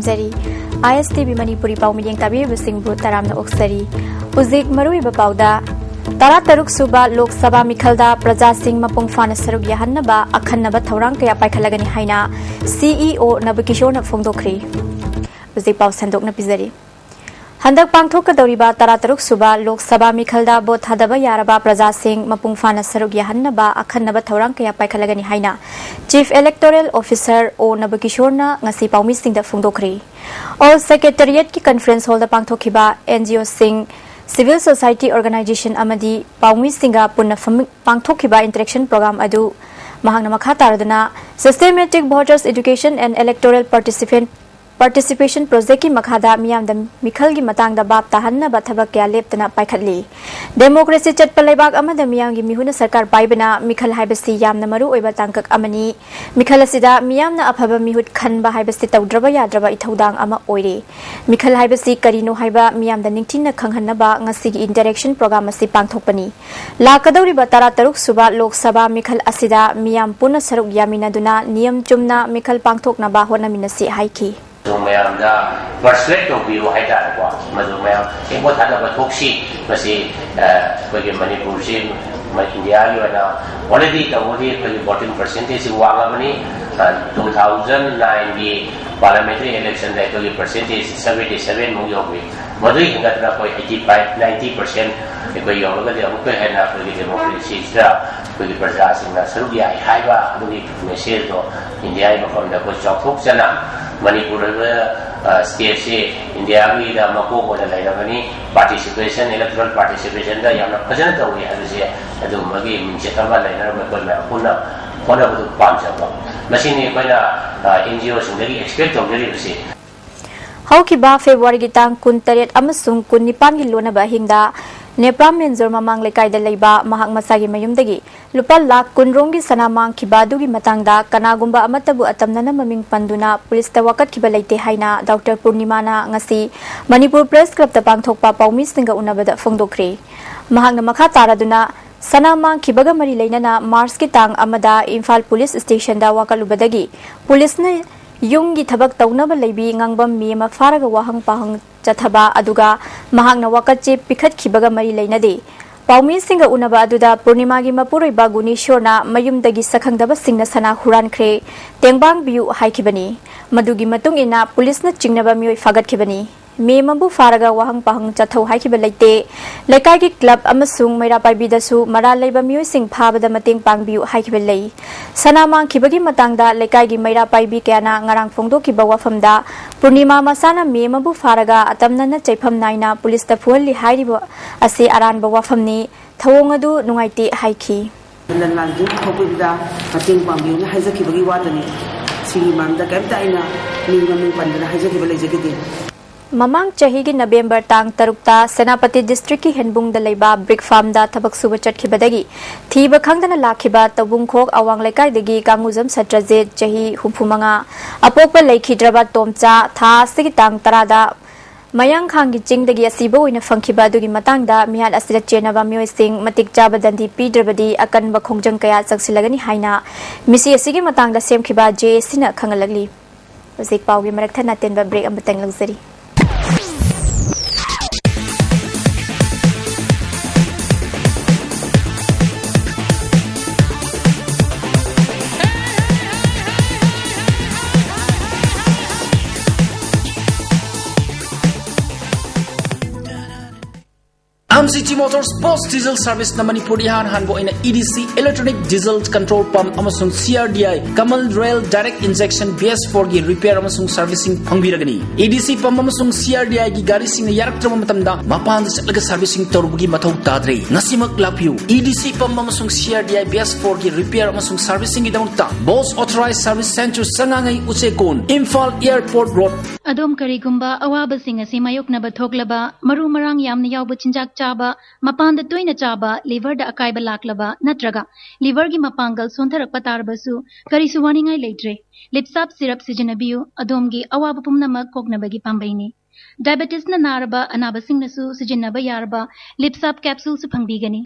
ꯊꯥꯖꯔꯤ ISTV Manipuri pau miyeng tabiribasing bu taramna oksari uzik maruiba pauda Tarataruk suba Lok Sabha Mikhalda Praja Singh mapung fana saruk yahannaba akhannaba thorang kaya paikhalagani haina CEO Nabakishorna phongdokri uzik pau sandokna pizari Handak pangthokadoriba Tarataruk suba Lok Sabha Mikhalda bot hadaba yaraba Praja Singh mapung fana saruk yahannaba akhannaba thorang kaya paikhalagani haina Chief Electoral Officer O Nabakishorna ngasi paumi singda phongdokri All Secretariat ki conference hall da pangthokiba NGO Singh Civil Society Organization amadi paumi singa punna pangthokiba interaction program adu mahangna makha taraduna systematic voters education and electoral participation project ki makhada miyamda mikhal gi matangda bab tahanna bathabak kya leptana paikhatli democracy chatpa leibak amada miyamgi mihuna sarkar paibana mikhal haibasi yamna maru oiba tangkak amani mikhal asida miyamna aphaba mihut khanba haibasi tawdraba yadraba ithodang ama oire mikhal haibasi karino haiba miyamda ningthina khanghanaba ngasi gi interaction program asi pangthokpani lakadori batara taruk suba lok sabha mikhal asida miyam puna saruk yaminaduna niyam chumna mikhal pangthoknaba honaminasi haiki Mayamda persuade to be right at what Mayam, it was had a toxi, Masi, Manipur, India, and already the only voting percentage in Wangamani and 2009 parliamentary election, the actually percentage 77 Muyobi. Madrid got up by 85-90%. If we are looking at the head after the democracy, with the Brazil in Serbia, Haiba, Message India from the Bush of Fuxana. Manipur state India with the Mako participation, electoral participation, the Yana President, we have to say, and the Magi Chetama, Puna, one of the Panjaba. Machine NGOs in the expect of delivery. Haukiba February gitang kuntaret amasung kunipan gilona bahingda Nepram Menzor mamang lekay da layba mahang masagi mayumdagi lupa lak kunrongi sanamang kibadugi matangda kanagumba amatabu atamna na maming panduna pulis tawakat kibalayte haina Dr. Purnimana ngasi Manipur Press Club ta pangthokpa paumi singa unabada phongdokre mahang na makha taraduna sanamang kibaga mari lainana Mars ki tang amada Imphal Police Station da wakalubadagi pulis na Yungi tabak taunaba laybi ngangbam mi mafaraga wahang pahang chathaba aduga mahangna wakache pikhat khibaga mari lainade paumi singa unaba aduda purnimagi mapuroi baguni shorna mayumdagi sakhangdaba singna sana huran khre tengbang biu haikibani madugi matung ina police na chingnaba mioi fagat khibani me mabu faraga wahang pahang chathau haikiba laite lekai gi club amasung maira paibidasu mara leiba mioi sing phabada mateng pangbiu haikiba lei sanamang khibagi matangda lekai gi maira paibi kyana ngarang phongdo ki bawafamda purnima masana me mabu faraga atamna na chaifam naina police ta fualli hairibo ase aran bawafamni thawong adu nungaite haiki lan ju khobida mateng pangbiu na haijakibagi wadani sigi mamda kamta ina ningaming pandana haijakiba leijagide Mamang Chahigi November Tang Tarukta Senapati District ki Henbung da Laiba Brick Farm da Thabak Suba Chatkibadagi Thiba Khangdana Lakhiba Tabung Khok Awang Laikai dagi Kanguzam Satrajet Chahi Humphumanga Apokpa Laikhidraba Tomcha Tha Sigi Tang Tarada Mayang Khangi Ching dagi Asiba oina phangkhiba dugi matangda mihan asira chenaba mioi sing matik chaba dandi pidrabadi akan ba khongjang kaya chaksilagani haina misi asigi matangda semkhiba je sina khangalagli Zik Pawgi Marakthana Tenba Break Ambatang Luxury MCT Motors Post Diesel Service na Manipuri hanbo ina EDC Electronic Diesel Control Pump amasung CRDI Kamal Rail Direct Injection BS4 gi repair amasung servicing pangbiragani EDC pump amasung CRDI gi gari sing yaraktrama matamda mapan da chatlaga servicing torbugi mathau tadre ngasimak lapiu EDC pump amasung CRDI BS4 gi repair amasung servicing gi damukta Boss Authorized Service Center sangangai uchekon Imphal Airport Road adom karigumba awaba sing asi mayokna ba thoklaba maru marang yamna yawba chinjak chaba mapanda toina chaba liver da akaiba laklaba natraga liver gi mapangal sontharakpa tarbasu kari suwaningai leitre lipsap syrup sijanabiu adomgi awaba pumnama koknabagi pambaini diabetes na naraba anaba singnasu sijinaba yarba lipsap capsule su phangbigani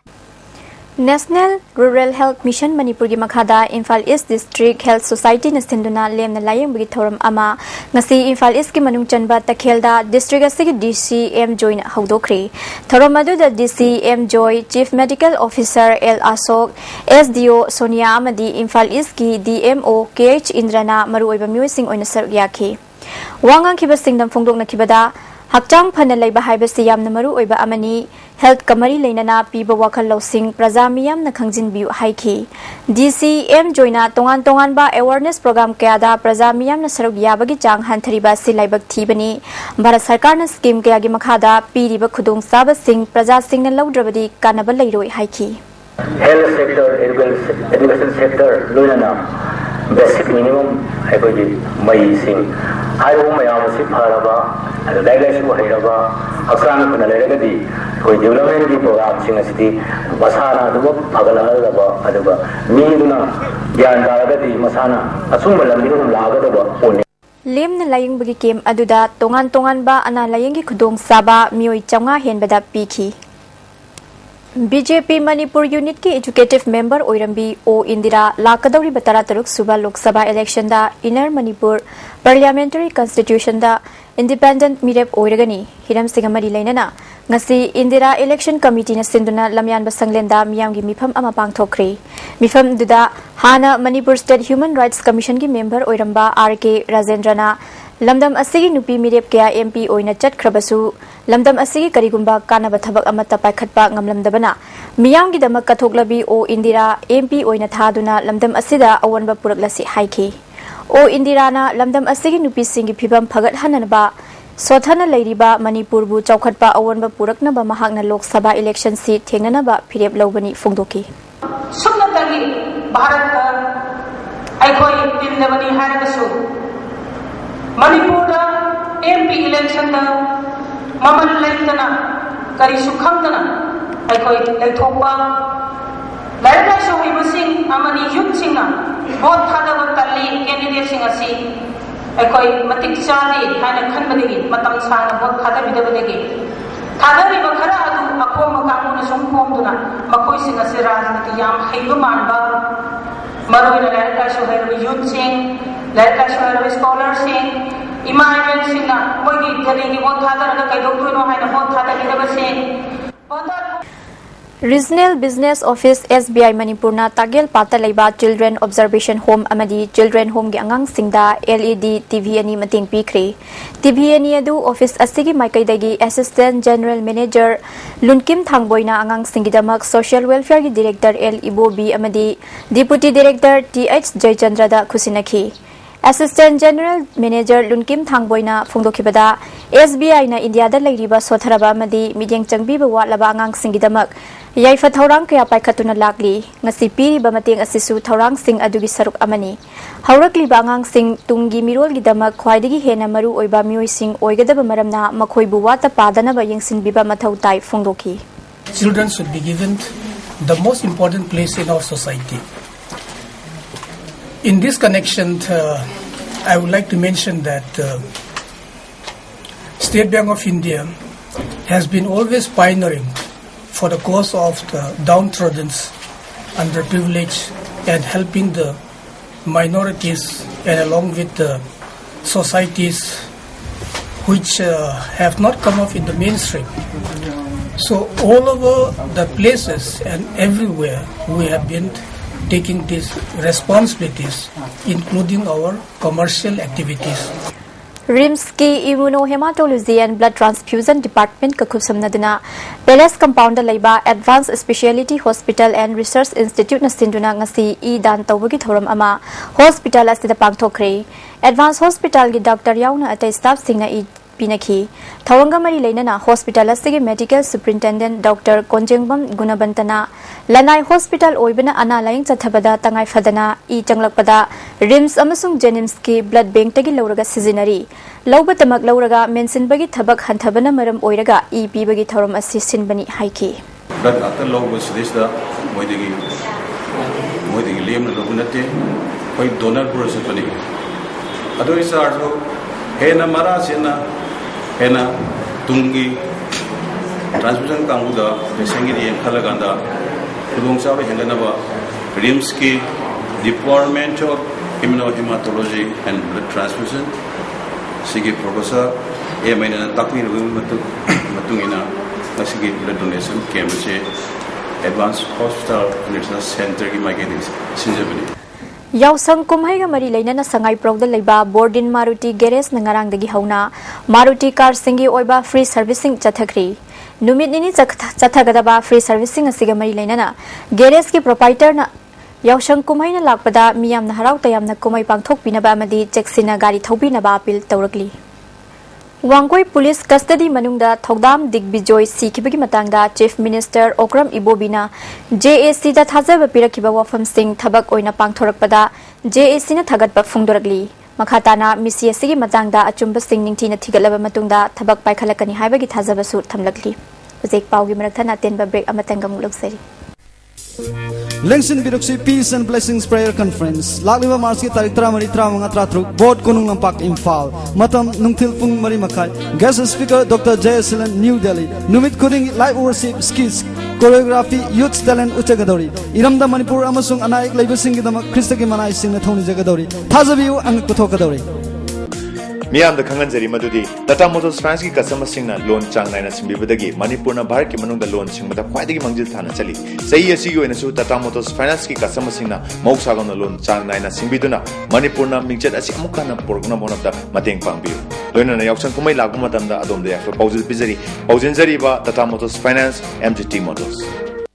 National Rural Health Mission Manipur gi makhada Imphal East District Health Society na sinduna lemna layeng bagi thoram ama ngasi Imphal East ki manung chanba takhelda district asigi DCM join haudokri thoram adu da DCM joy Chief Medical Officer L Asok SDO Sonia amadi Imphal East ki DMO KH Indrana maru oiba myoising oina sar yakhi wangang khiba singdam phongdok na khibada Hakchang phana leiba haibasi yamna maru oiba amani health kamari leinana piba wakhal losing prajamiyam na khangjin biu haiki DCM joina tongan tongan ba awareness program kayada prajamiyam na saruk yabagi chang hanthariba silaibak thibani Bharat Sarkar na scheme kayagi makhada piriba khudong saba sing praja sing na lawdrabadi kanaba leiroi haiki health sector education sector loinana basic minimum haibagi mai sing haibu mayam si pharaba dailai su hairaba aksang phana leiragadi koi development ki program sing asidi masana duba phagala ba aduba miduna gyan daragadi masana asumba lambi rum lagadaba one lemna laying bagi kem aduda tongan tongan ba ana laying ki khudong saba mioi changa henbada pikhi BJP Manipur Unit ki Executive Member Oirambi O Indira Lakadauri Batara Taruk Suba Lok Sabha Election da Inner Manipur Parliamentary Constitution da Independent Mirep Oiragani Hiram Singamari Lainana ngasi Indira Election Committee na sinduna lamyan basanglenda miyamgi mifam ama pangthokri mifam duda hana Manipur State Human Rights Commission ki member Oiramba RK Rajendrana lamdam asigi nupi mirep kya MP oina chatkhrabasu lamdam asigi karigumba kanaba thabak amata paikhatpa ngamlamdabana miyamgi damak kathoglabi O Indira MP oina thaduna lamdam asida awanba puraklasi haiki O Indira na lamdam asigi nupi singi phibam phagat hananaba sothana leiriba Manipur bu chawkhatpa awanba puraknaba mahakna Lok Sabha election seat thengnanaba phirep lobani phongdoki sumnatagi bharat ka aikoi tindabani harabasu Manipur da MP election da mamal laitana kari sukhamdana aikoi laithokpa laira shohi busing amani youth singa vote thadaba talli candidate singa si aikoi matik chari haina khanbadegi matam sana vote thadabidabadegi thadariba khara adu akhoma kamuna sumkhomduna makoi singa si rajniti yam heiba manba maroina laira shohi youth sing laika shohar scholar sing immigrant sing mogi thari ki vote thada na kai dok no haina vote thada ki daba sing Regional Business Office SBI Manipur na Tagel Pata Leiba Children Observation Home amadi Children Home gi angang singda LED TV ani mating pikri TV ani adu office asigi maikai dagi Assistant General Manager Lunkim Thangboina angang singidamak Social Welfare gi Director L Ibobi amadi Deputy Director TH Jaychandra da khusinaki Assistant General Manager Lunkim Thangboina phongdokhibada SBI na India da leiriba sotharaba amadi midyeng changbiba watlaba angang singidamak Yaifa Thaurang kaya paikhatuna lakli ngasi piriba mateng asisu Thaurang sing adugi saruk amani haurakli bangang sing tungi mirol gi damak khwaidigi hena maru oiba mioi sing oigadaba maramna makhoi bu wata padana ba yengsin biba mathau tai phongdoki Children should be given the most important place in our society. In this connection, I would like to mention that State Bank of India has been always pioneering for the cause of the downtrodden, underprivileged, and helping the minorities and along with the societies which have not come up in the mainstream. So all over the places and everywhere we have been taking these responsibilities, including our commercial activities. RIMS की Immunohematology and Blood Transfusion Department ka khubsamnaduna Palace Compound da leiba Advanced Speciality Hospital and Research Institute na sinduna ngasi e dan tawbagi thoram ama hospital asida pangthokre Advanced Hospital gi doctor yauna atai staff singna e pinaki thawanga mari leinana hospital asigi medical superintendent Dr. Konjengbam Gunabantana Lanai Hospital oibana ana laing chathabada tangai fadana e changlakpada RIMS amasung Jenims ki blood bank tagi lauraga sizinari lauba tamak lauraga mention bagi thabak hanthabana maram oiraga e pi bagi thoram asi sinbani haiki blood after logo sidista moidigi lem logunate koi donor process pani ado isarjo hena mara sena hena tungi transfusion kanguda pesengi di khalaganda Kudongsawa Hindanaba, RIMSki, Department of Immunohematology and Blood Transfusion, Sigi Professor, Emina Takni Matungina, Sigi Blood Donation, Cambridge, Advanced Hospital and Research Center, Maginis, Sinjabini. Yausang kumhaiga mari lainana sangai prauda leiba Bordin Maruti Garage nangarangdagi hauna Maruti car singi oiba free servicing chathakri numit nini chathagadaba free servicing asiga mari lainana garage ki proprietor na Yausang kumhaina lakpada miyamna harau tayamna kumai pangthok pinaba amadi cheksina gari thobinaba appeal tawrakli Wangkoi Police Custody Manungda Thogdam Digbijoy Sikibagi Matangda Chief Minister Okram Ibobina JAC da Thazaba Pirakiba Wafam Singh Thabak Oina Pangthorakpada JAC na Thagatpa Phungdoragli Makhatana Misi Asigi Matangda Achumba Singh Ningthina Thigalaba Matungda Thabak Paikhalakani Haibagi Thazaba Su Thamlakli Uzek Paugi Marathana Tenba Break Amatangam Luxury Lengsin Bidoxi Peace and Blessings Prayer Conference. Lagliwa Marski Taritra Maritra Mangatratruk, Board Kunung Lampak Imphal. Matam Nungtil Pung Marimakai. Guest speaker Dr. Jayasilan, New Delhi. Numit Kuding Live Worship Skills. Choreography Youth Talent Uchagadori. Iramda Manipur Amasung Anaik Labasing Gidama Christaki Manai Sing Nathoni Jagadori. Tazaviu and Kutokadori. Miyam the Kanganjari Madudi, Tata Motors France ki customer singna loan chang naina simbibadagi Manipur na Bharat ki manungda loan singmata khwaidagi mangjil thana chali sahi asigu enasu Tata Motors Finance ki customer singna mausagona loan chang naina simbiduna Manipur na mingchet asi amuka na porgna monapta mateng pangbiu loina na yaksang kumai lagu matamda adom de yafa paujil pizari paujinjari ba Tata Motors Finance MTT Motors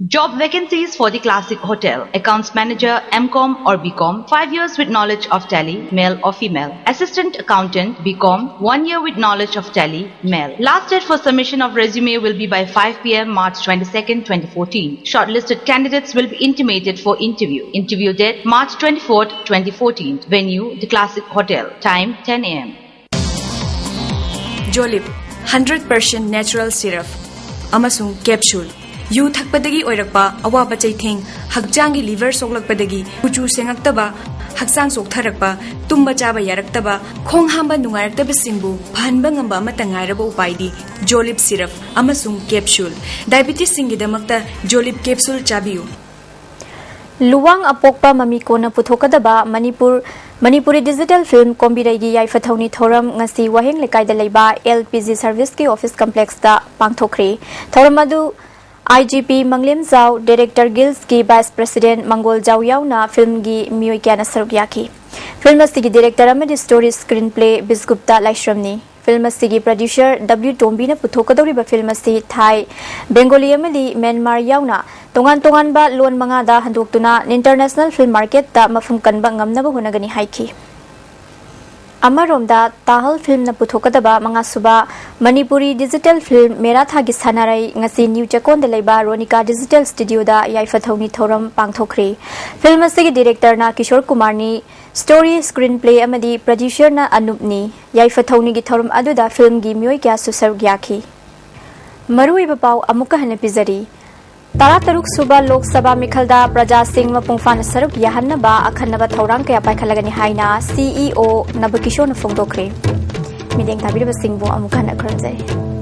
Job vacancies for the Classic Hotel. Accounts Manager, MCOM or BCom, 5 years with knowledge of Tally, male or female. Assistant Accountant, BCom, 1 year with knowledge of Tally, male. Last date for submission of resume will be by 5 p.m. March 22nd, 2014. Shortlisted candidates will be intimated for interview. Interview date, March 24th, 2014. Venue, the Classic Hotel. Time, 10 a.m. Jolip, 100% natural syrup. Amasung capsule. You thakpadagi oirakpa awaba chaitheng hakjangi liver soglakpadagi kuchu sengaktaba haksang soktharakpa tumba chaba yaraktaba khong hamba nungaraktaba singbu phanba ngamba matangairaba upaidi Jolip syrup amasung capsule diabetes singidamakta Jolip capsule chabiu Luwang apokpa mamiko na puthokadaba Manipuri Digital Film Kombiraigi Yaifathauni Thoram ngasi waheng lekaida leiba LPG service ki office complex da pangthokri Thoramadu IGP Manglem Zhao, Director Guilds ki Vice President Mangol Zhao yauna film gi miyoi kya na saruk yaki. Film asigi director amadi story screenplay Bisgupta Laishramni. Film asigi producer W Tombi na puthokadori ba film asi Thai Bengali amadi Myanmar yauna tongan ba loan manga da handuktuna international film market ta mafum kanba ngamnaba hunagani haiki. Amaromda Tahal film na puthokadaba mga suba Manipuri Digital Film Meratha gi sanarai ngasi New Chakon de leiba Ronika Digital Studio da Yaifathauni Thoram pangthokri film asigi director na Kishore Kumar ni story screenplay amadi producer na Anup ni Yaifathauni gi thoram aduda film gi myoi kya susar gyaki marui bapau amuka hana pizari Tara Taruk Suba Lok Sabha Mikhalda Praja Singh Mapungfan Saruk Yahanaba Akhanaba Thaurang Kaya Paikhalagani Haina CEO Nabakisho na Phongdokre Mideng Tabiraba Singh Bo Amukana Kranjai